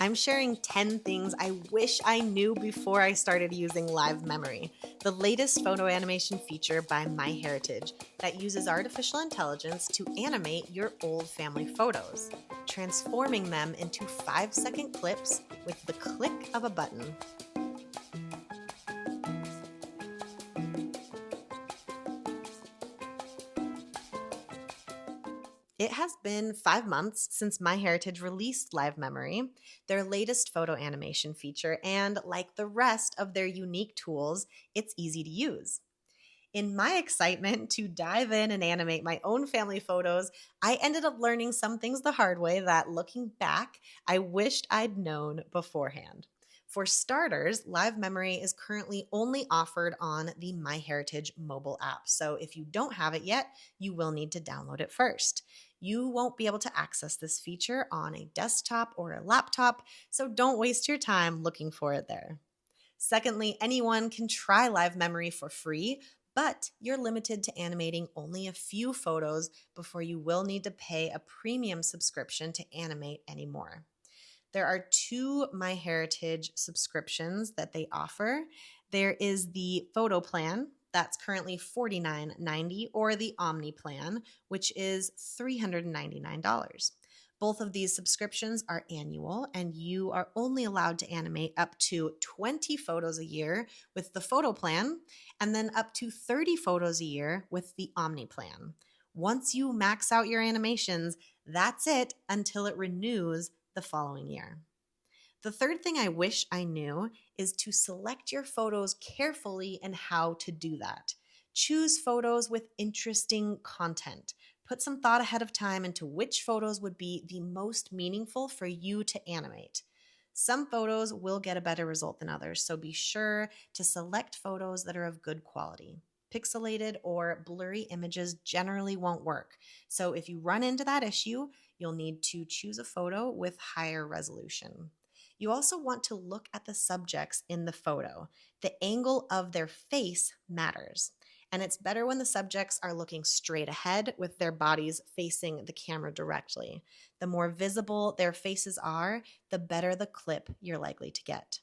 I'm sharing 10 things I wish I knew before I started using LiveMemory, the latest photo animation feature by MyHeritage that uses artificial intelligence to animate your old family photos, transforming them into 5-second clips with the click of a button. It has been 5 months since MyHeritage released LiveMemory, their latest photo animation feature, and like the rest of their unique tools, it's easy to use. In my excitement to dive in and animate my own family photos, I ended up learning some things the hard way that, looking back, I wished I'd known beforehand. For starters, LiveMemory is currently only offered on the MyHeritage mobile app. So if you don't have it yet, you will need to download it first. You won't be able to access this feature on a desktop or a laptop, so don't waste your time looking for it there. Secondly, anyone can try LiveMemory for free, but you're limited to animating only a few photos before you will need to pay a premium subscription to animate anymore. There are 2 MyHeritage subscriptions that they offer. There is the photo plan, that's currently $49.90, or the Omni plan, which is $399. Both of these subscriptions are annual, and you are only allowed to animate up to 20 photos a year with the photo plan, and then up to 30 photos a year with the Omni plan. Once you max out your animations, that's it until it renews the following year. The third thing I wish I knew is to select your photos carefully and how to do that. Choose photos with interesting content. Put some thought ahead of time into which photos would be the most meaningful for you to animate. Some photos will get a better result than others, so be sure to select photos that are of good quality. Pixelated or blurry images generally won't work, so if you run into that issue, you'll need to choose a photo with higher resolution. You also want to look at the subjects in the photo. The angle of their face matters. And it's better when the subjects are looking straight ahead with their bodies facing the camera directly. The more visible their faces are, the better the clip you're likely to get.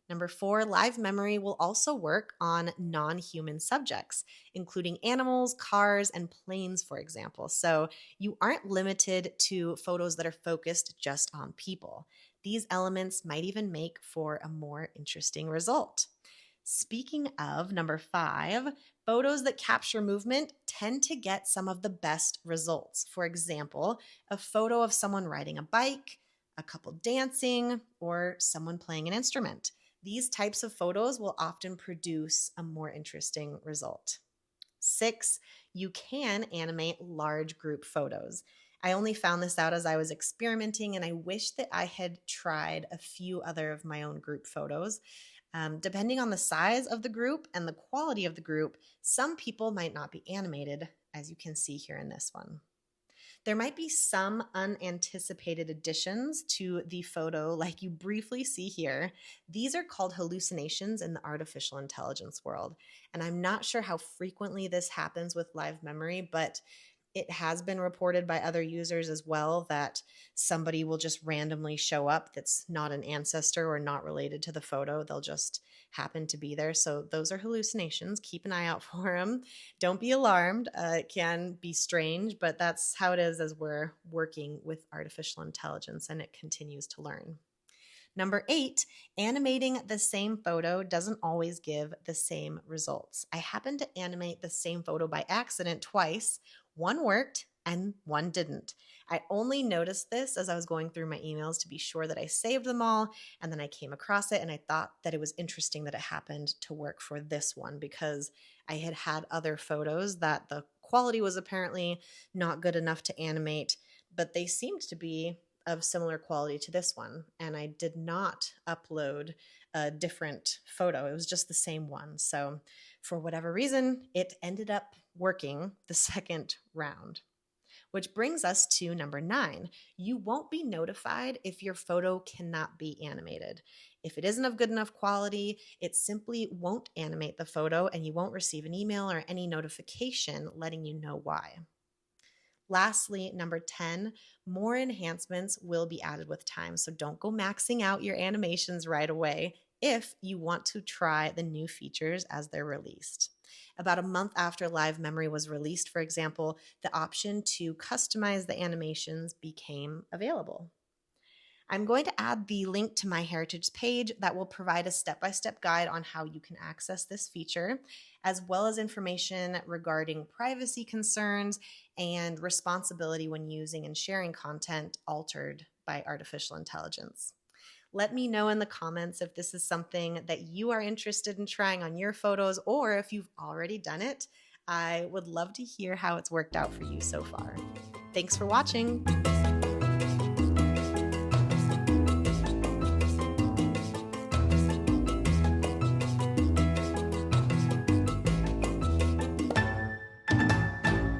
Number 4, LiveMemory will also work on non-human subjects, including animals, cars, and planes, for example. So you aren't limited to photos that are focused just on people. These elements might even make for a more interesting result. Speaking of number 5, photos that capture movement tend to get some of the best results. For example, a photo of someone riding a bike, a couple dancing, or someone playing an instrument. These types of photos will often produce a more interesting result. 6, you can animate large group photos. I only found this out as I was experimenting, and I wish that I had tried a few other of my own group photos. Depending on the size of the group and the quality of the group, some people might not be animated, as you can see here in this one. There might be some unanticipated additions to the photo, like you briefly see here. These are called hallucinations in the artificial intelligence world. And I'm not sure how frequently this happens with LiveMemory, but it has been reported by other users as well that somebody will just randomly show up that's not an ancestor or not related to the photo. They'll just happen to be there. So those are hallucinations. Keep an eye out for them. Don't be alarmed. It can be strange, but that's how it is as we're working with artificial intelligence and it continues to learn. Number 8, animating the same photo doesn't always give the same results. I happened to animate the same photo by accident twice. One worked and one didn't. I only noticed this as I was going through my emails to be sure that I saved them all, and then I came across it and I thought that it was interesting that it happened to work for this one because I had had other photos that the quality was apparently not good enough to animate, but they seemed to be of similar quality to this one, and I did not upload a different photo. It was just the same one. So for whatever reason, it ended up working the second round. Which brings us to number 9. You won't be notified if your photo cannot be animated. If it isn't of good enough quality, it simply won't animate the photo and you won't receive an email or any notification letting you know why. Lastly, number 10, more enhancements will be added with time. So don't go maxing out your animations right away if you want to try the new features as they're released. About a month after LiveMemory was released, for example, the option to customize the animations became available. I'm going to add the link to MyHeritage page that will provide a step-by-step guide on how you can access this feature, as well as information regarding privacy concerns and responsibility when using and sharing content altered by artificial intelligence. Let me know in the comments if this is something that you are interested in trying on your photos, or if you've already done it. I would love to hear how it's worked out for you so far. Thanks for watching.